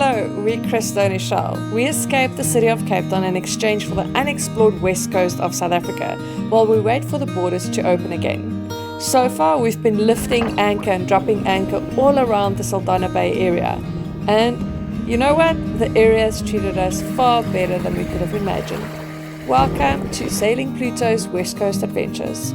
Hello, we're Christo and Michelle. We escaped the city of Cape Town in exchange for the unexplored west coast of South Africa while we wait for the borders to open again. So far, we've been lifting anchor and dropping anchor all around the Saldanha Bay area. And you know what? The area has treated us far better than we could have imagined. Welcome to Sailing Pluto's West Coast Adventures.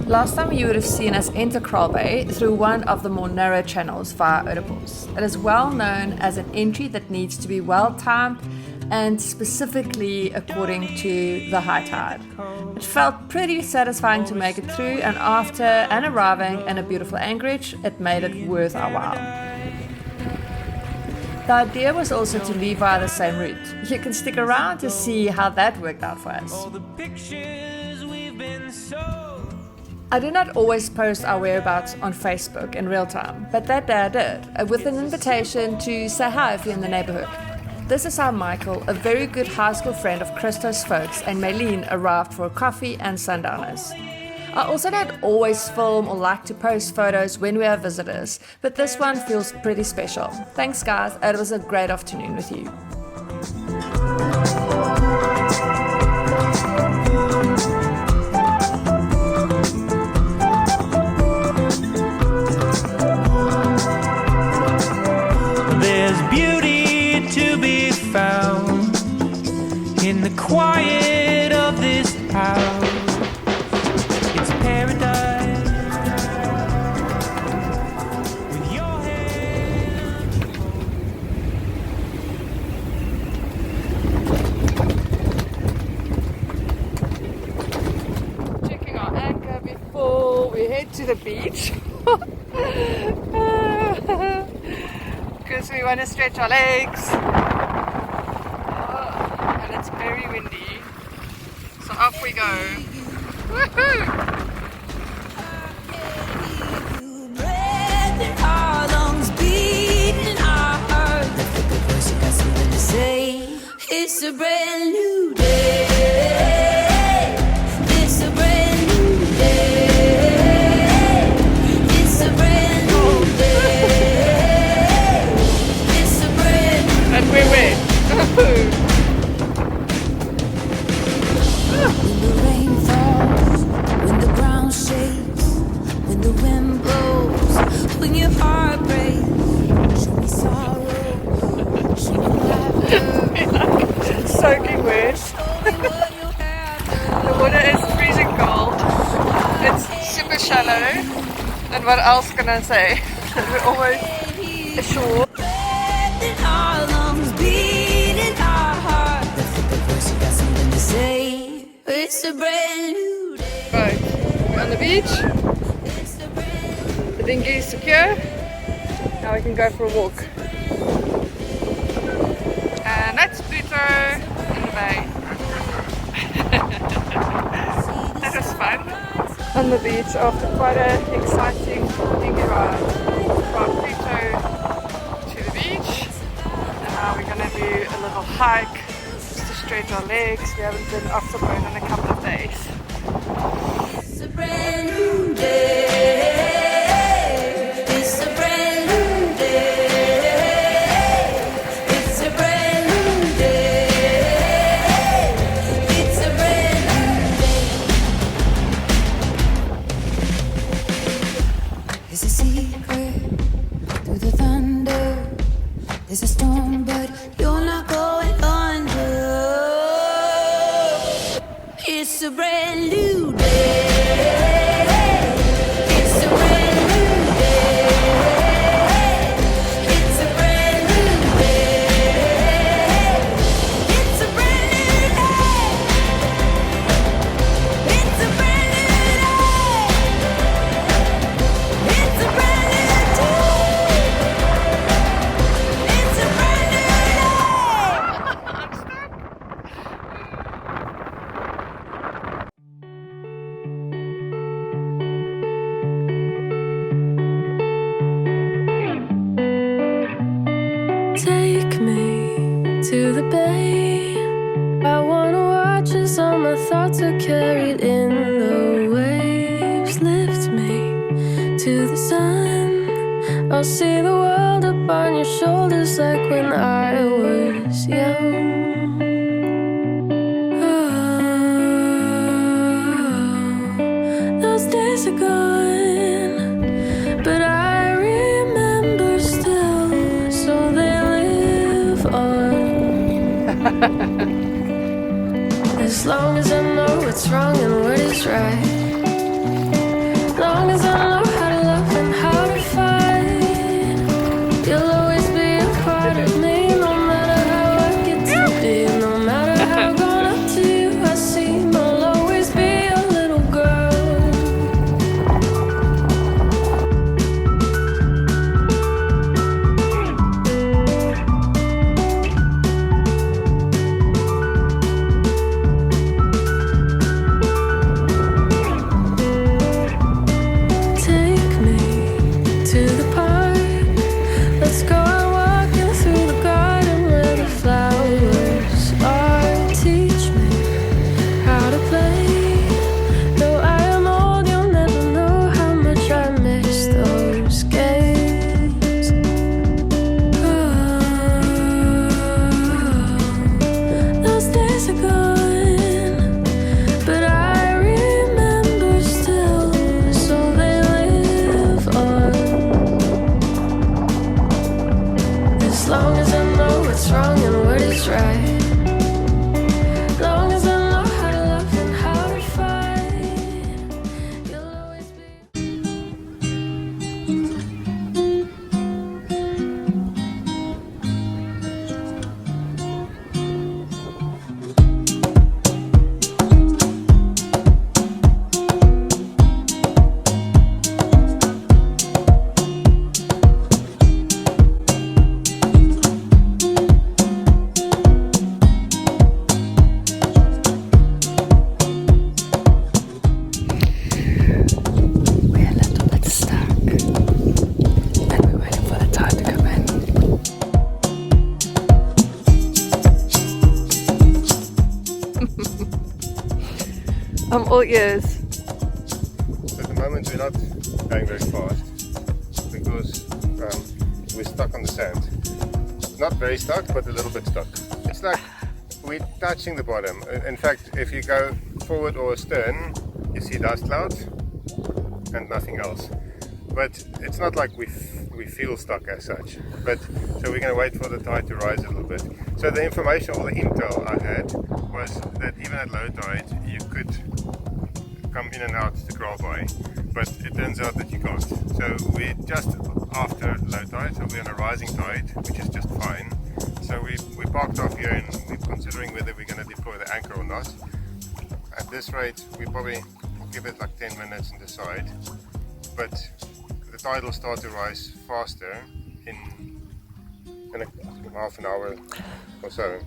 Last time you would have seen us enter Kraalbay through one of the more narrow channels via Oedipus. It is well known as an entry that needs to be well timed and specifically according to the high tide. It felt pretty satisfying to make it through, and after arriving in a beautiful anchorage, it made it worth our while. The idea was also to leave via the same route. You can stick around to see how that worked out for us. I do not always post our whereabouts on Facebook in real time, but that day I did, with an invitation to say hi if you're in the neighborhood. This is how Michael, a very good high school friend of Christo's folks, and Maylene arrived for a coffee and sundowners. I also don't always film or like to post photos when we have visitors, but this one feels pretty special. Thanks guys, it was a great afternoon with you. There's beauty to be found in the quiet of this house. It's paradise with your hand. Checking our anchor before we head to the beach. Because we want to stretch our legs. And it's very windy. So off we go. Woohoo! It's a brand new day. It's a brand new day. It's a brand new day. It's a brand new And we win. When the rain falls, when the ground shakes, when the wind blows, when your heart breaks, show me sorrow, show me laughter. Soaking wet. The water is freezing cold. It's super shallow. And what else can I say? We're almost ashore. It's a brand new day. Right, we're on the beach. The dinghy is secure. Now we can go for a walk. And that's Pluto in the bay. That was fun. On the beach after quite an exciting dinghy ride from Pluto to the beach. And now we're going to do a little hike just to stretch our legs. We haven't been off the boat in a couple of days. It's a brand new day. It's a brand new day. It's a brand new day. It's a brand new day. There's a secret through the thunder. There's a storm, but you're not going under. It's a brand new day. It's a brand new day. It's a brand new day. It's a brand new day. It's a brand new day. It's a brand new day. It's a brand new Take me to the bay. I wanna watch as all my thoughts are carried in the waves. Lift me to the sun. I'll see the world up on your shoulders like when I was young. Oh, those days are gone, but I remember still, so they live on. As long as I know what's wrong and what is right, as long as I know how to love and how to fight, you'll always be a part of me, no matter how I get to be, no matter how gone up to you I seem, I'll always be a little girl. Take me to the park. Let's go out walking through the garden where the flowers are. Teach me how to play. Though I am old, you'll never know how much I miss those games. Oh, those days are gone, but I remember still, so they live on. As long as I know what's wrong and what is right, as long as I know how to love and how to fight, you'll always be. We're a little bit stuck, and we're waiting for the tide to come in. I'm all ears. At the moment we're not going very fast because we're stuck on the sand. Not very stuck, but a little bit stuck. It's like we're touching the bottom. In fact, if you go forward or astern, you see dust clouds and nothing else. But it's not like we feel stuck as such. But so we're going to wait for the tide to rise a little bit. So the information or the intel I had was that even at low tide you could come in and out to Kraalbay, but it turns out that you can't. So we're just after low tide, so we're on a rising tide, which is just fine. So we parked off here and we're considering whether we're going to deploy the anchor or not. At this rate, we probably will give it like 10 minutes and decide. But the tide will start to rise faster in half an hour or so.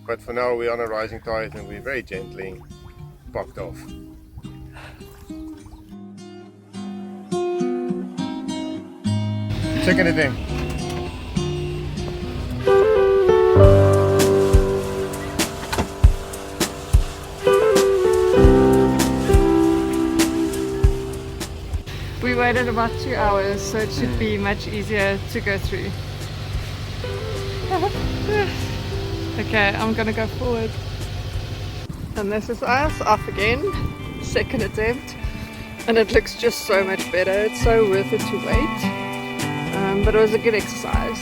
But for now we're on a rising tide and we're very gently parked off. Checking it in. We waited about 2 hours, so it should be much easier to go through. Okay, I'm gonna go forward. And this is us off again, second attempt. And it looks just so much better. It's so worth it to wait. But it was a good exercise.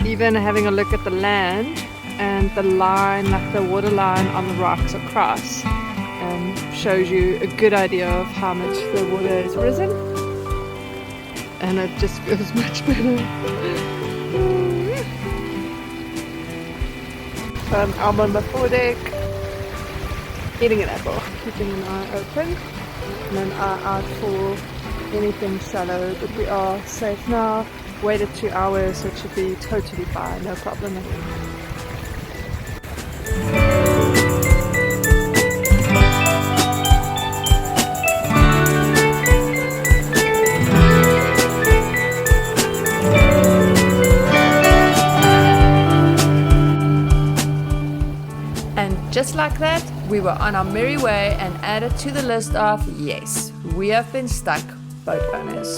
Even having a look at the land and the line, like the water line on the rocks across, shows you a good idea of how much the water has risen. And it just feels much better. I'm on the foredeck, eating an apple, keeping an eye open, and an eye out for anything shallow. But we are safe now. Waited 2 hours, so it should be totally fine, no problem at all. Just like that, we were on our merry way and added to the list of, yes, we have been stuck boat owners.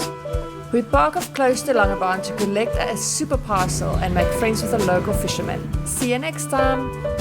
We park off close to Langebaan to collect a super parcel and make friends with the local fishermen. See you next time!